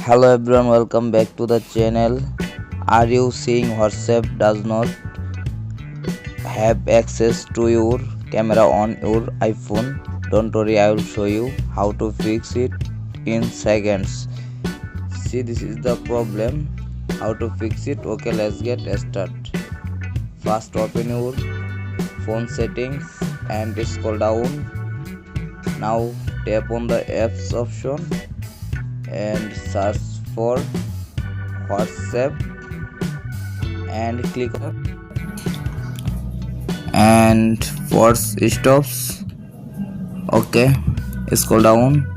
Hello everyone, welcome back to the channel. Are you seeing WhatsApp does not have access to your camera on your iPhone? Don't worry, I will show you how to fix it in seconds. See, this is the problem. How to fix it? Okay, let's get started. First, open your phone settings and scroll down. Now tap on the apps option and search for WhatsApp and click on and force stops. Okay, scroll down.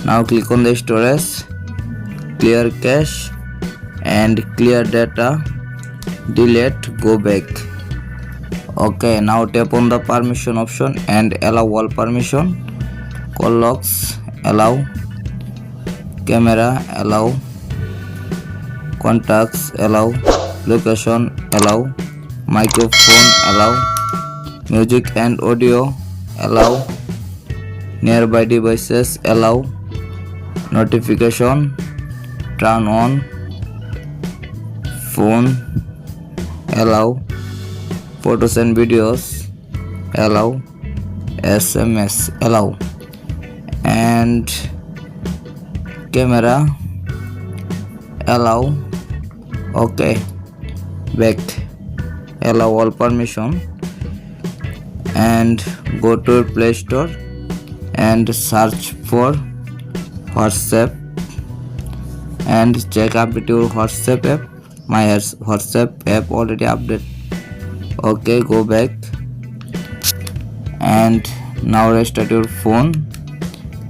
Now click on the storage, clear cache and clear data, delete, go back. Okay, now tap on the permission option and allow all permission. Call logs, allow. Camera, allow. Contacts, allow. Location, allow. Microphone, allow. Music and audio, allow. Nearby devices, allow. Notification, turn on. Phone, allow. Photos and videos, allow. SMS, allow. And camera, allow. Okay, back, allow all permission and go to Play Store and search for WhatsApp and check up with your WhatsApp app. My WhatsApp app already updated. Okay, go back and now restart your phone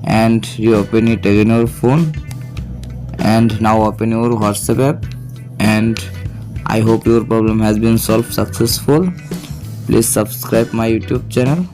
and reopen it again your phone and now open your WhatsApp app. And I hope your problem has been solved successful. Please subscribe my YouTube channel.